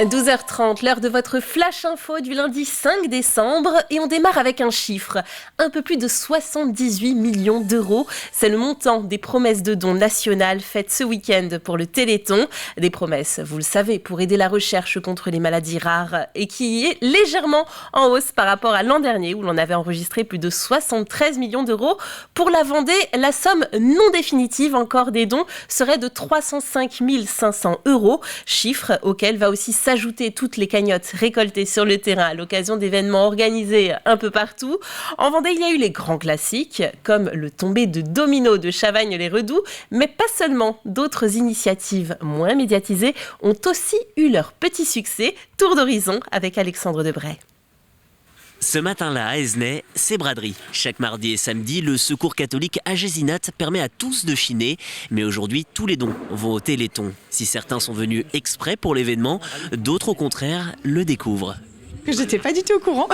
12h30, l'heure de votre flash info du lundi 5 décembre et on démarre avec un chiffre, un peu plus de 78 millions d'euros. C'est le montant des promesses de dons nationales faites ce week-end pour le Téléthon. Des promesses, vous le savez, pour aider la recherche contre les maladies rares et qui est légèrement en hausse par rapport à l'an dernier où l'on avait enregistré plus de 73 millions d'euros. Pour la Vendée, la somme non définitive encore des dons serait de 305 500 euros, chiffre auquel va aussi s'ajouter toutes les cagnottes récoltées sur le terrain à l'occasion d'événements organisés un peu partout. En Vendée, il y a eu les grands classiques, comme le tombé de domino de Chavagne-les-Redoux, mais pas seulement. D'autres initiatives moins médiatisées ont aussi eu leur petit succès. Tour d'horizon avec Alexandre Debray. Ce matin-là, à Aisnay, c'est braderie. Chaque mardi et samedi, le Secours catholique à Gésinat permet à tous de chiner. Mais aujourd'hui, tous les dons vont au Téléthon. Si certains sont venus exprès pour l'événement, d'autres au contraire le découvrent. Je n'étais pas du tout au courant.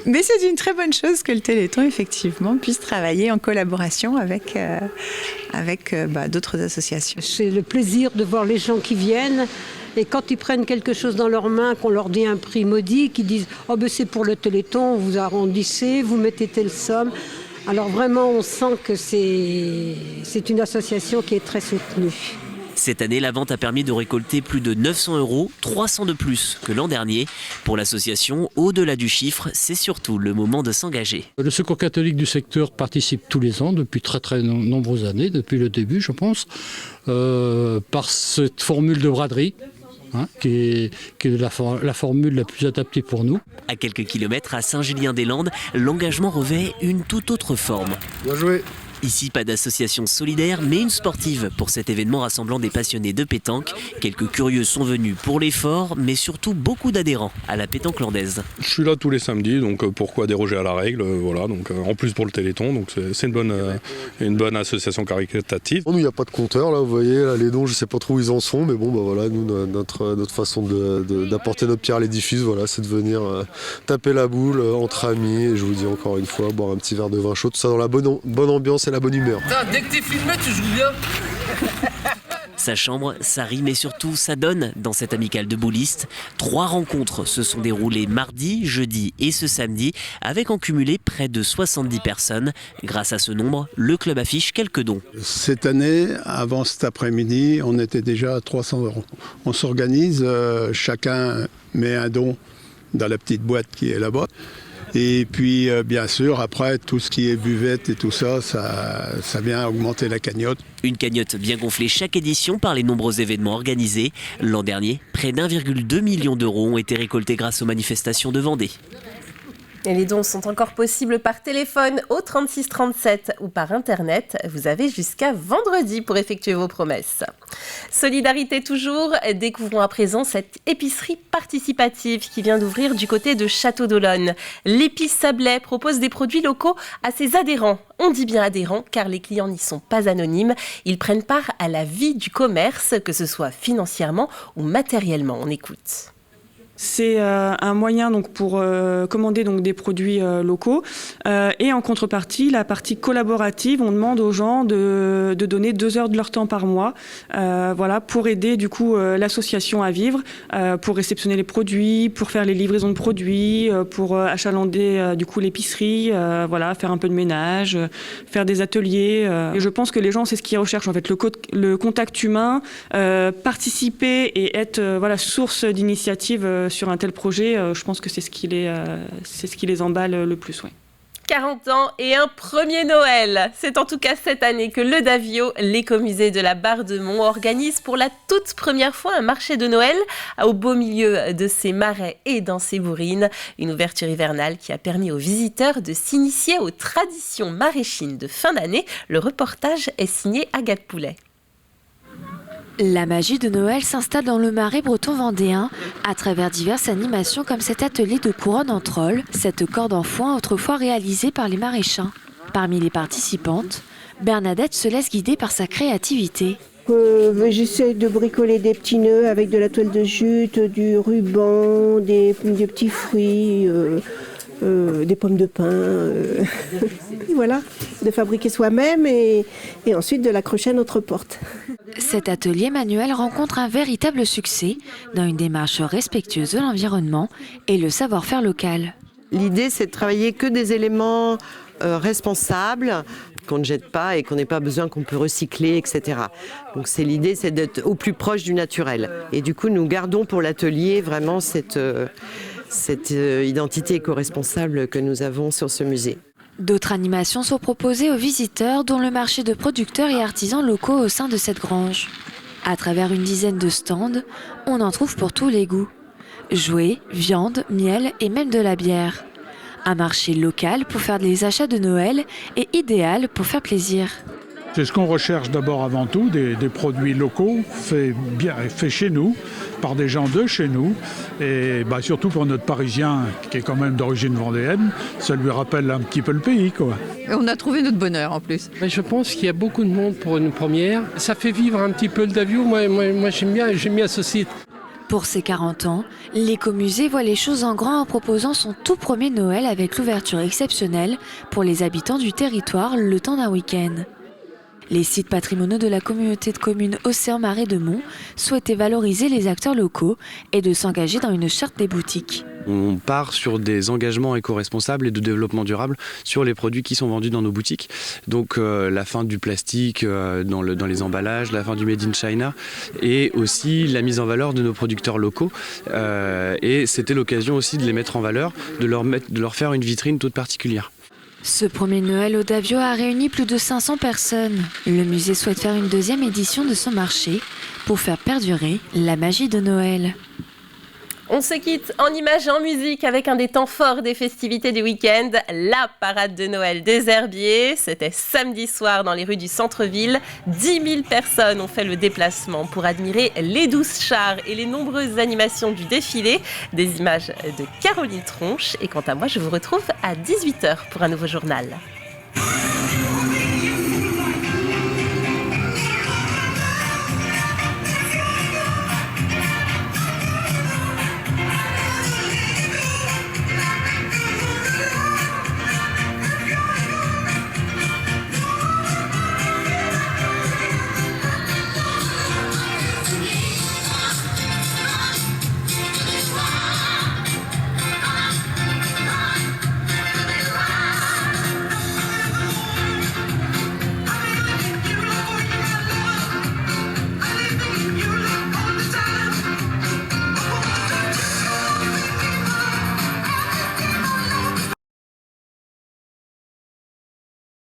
Mais c'est une très bonne chose que le Téléthon, effectivement, puisse travailler en collaboration avec d'autres associations. C'est le plaisir de voir les gens qui viennent. Et quand ils prennent quelque chose dans leurs mains, qu'on leur dit un prix maudit, qu'ils disent « Oh ben c'est pour le Téléthon, vous arrondissez, vous mettez telle somme ». Alors vraiment, on sent que c'est une association qui est très soutenue. Cette année, la vente a permis de récolter plus de 900 euros, 300 de plus que l'an dernier. Pour l'association, au-delà du chiffre, c'est surtout le moment de s'engager. Le Secours catholique du secteur participe tous les ans, depuis très nombreuses années, depuis le début je pense, par cette formule de braderie. Qui est la formule la plus adaptée pour nous. À quelques kilomètres, à Saint-Julien-des-Landes, l'engagement revêt une toute autre forme. Bien joué. Ici, pas d'association solidaire, mais une sportive pour cet événement rassemblant des passionnés de pétanque. Quelques curieux sont venus pour l'effort, mais surtout beaucoup d'adhérents à la pétanque landaise. Je suis là tous les samedis, donc pourquoi déroger à la règle, voilà, donc en plus pour le Téléthon, donc c'est une bonne association caritative. Nous, il n'y a pas de compteur, là, vous voyez, là, les dons, je ne sais pas trop où ils en sont, mais bon, bah voilà, nous, notre façon d'apporter notre pierre à l'édifice, voilà, c'est de venir taper la boule entre amis, et je vous dis encore une fois, boire un petit verre de vin chaud, tout ça dans la bonne ambiance et la bonne humeur. Dès que t'es filmé, tu joues bien. Sa chambre, ça rime et surtout ça donne dans cette amicale de boulistes. 3 rencontres se sont déroulées mardi, jeudi et ce samedi, avec en cumulé près de 70 personnes. Grâce à ce nombre, le club affiche quelques dons. Cette année, avant cet après-midi, on était déjà à 300 euros. On s'organise, chacun met un don dans la petite boîte qui est là-bas. Et puis, bien sûr, après, tout ce qui est buvette et tout ça, ça vient augmenter la cagnotte. Une cagnotte bien gonflée chaque édition par les nombreux événements organisés. L'an dernier, près d'1,2 million d'euros ont été récoltés grâce aux manifestations de Vendée. Et les dons sont encore possibles par téléphone au 36 37 ou par internet. Vous avez jusqu'à vendredi pour effectuer vos promesses. Solidarité toujours, découvrons à présent cette épicerie participative qui vient d'ouvrir du côté de Château d'Olonne. L'épice Sablé propose des produits locaux à ses adhérents. On dit bien adhérents car les clients n'y sont pas anonymes. Ils prennent part à la vie du commerce, que ce soit financièrement ou matériellement. On écoute. C'est un moyen donc pour commander donc des produits locaux et en contrepartie la partie collaborative, on demande aux gens de donner 2 heures de leur temps par mois, voilà, pour aider du coup l'association à vivre, pour réceptionner les produits, pour faire les livraisons de produits, pour achalander du coup l'épicerie, voilà, faire un peu de ménage, faire des ateliers. Et je pense que les gens c'est ce qu'ils recherchent en fait, le contact humain, participer et être voilà source d'initiative sur un tel projet, je pense que c'est ce qui les emballe le plus. Ouais. 40 ans et un premier Noël. C'est en tout cas cette année que le Davio, l'écomusée de la Barre de Mont, organise pour la toute première fois un marché de Noël au beau milieu de ses marais et dans ses bourrines. Une ouverture hivernale qui a permis aux visiteurs de s'initier aux traditions maraîchines de fin d'année. Le reportage est signé Agathe Poulet. La magie de Noël s'installe dans le marais breton vendéen à travers diverses animations comme cet atelier de couronne en troll, cette corde en foin autrefois réalisée par les maraîchins. Parmi les participantes, Bernadette se laisse guider par sa créativité. J'essaie de bricoler des petits nœuds avec de la toile de jute, du ruban, des petits fruits, des pommes de pin. Et voilà. de fabriquer soi-même et ensuite de l'accrocher à notre porte. Cet atelier manuel rencontre un véritable succès dans une démarche respectueuse de l'environnement et le savoir-faire local. L'idée, c'est de travailler que des éléments responsables, qu'on ne jette pas et qu'on n'ait pas besoin, qu'on peut recycler, etc. Donc l'idée, c'est d'être au plus proche du naturel. Et du coup, nous gardons pour l'atelier vraiment cette identité éco-responsable que nous avons sur ce musée. D'autres animations sont proposées aux visiteurs, dont le marché de producteurs et artisans locaux au sein de cette grange. À travers une dizaine de stands, on en trouve pour tous les goûts. Jouets, viande, miel et même de la bière. Un marché local pour faire des achats de Noël et idéal pour faire plaisir. C'est ce qu'on recherche d'abord avant tout, des produits locaux faits chez nous, par des gens de chez nous. Et surtout pour notre Parisien, qui est quand même d'origine vendéenne, ça lui rappelle un petit peu le pays, quoi. Et on a trouvé notre bonheur en plus. Je pense qu'il y a beaucoup de monde pour une première. Ça fait vivre un petit peu le Davio. Moi j'aime bien ce site. Pour ses 40 ans, l'écomusée voit les choses en grand en proposant son tout premier Noël avec l'ouverture exceptionnelle pour les habitants du territoire le temps d'un week-end. Les sites patrimoniaux de la communauté de communes Océan-Marais de Mont souhaitaient valoriser les acteurs locaux et de s'engager dans une charte des boutiques. On part sur des engagements éco-responsables et de développement durable sur les produits qui sont vendus dans nos boutiques. Donc la fin du plastique dans les emballages, la fin du Made in China et aussi la mise en valeur de nos producteurs locaux. Et c'était l'occasion aussi de les mettre en valeur, de leur faire une vitrine toute particulière. Ce premier Noël au Davio a réuni plus de 500 personnes. Le musée souhaite faire une deuxième édition de son marché pour faire perdurer la magie de Noël. On se quitte en images et en musique avec un des temps forts des festivités du week-end, la parade de Noël des Herbiers. C'était samedi soir dans les rues du centre-ville. 10 000 personnes ont fait le déplacement pour admirer les 12 chars et les nombreuses animations du défilé. Des images de Caroline Tronche. Et quant à moi, je vous retrouve à 18h pour un nouveau journal.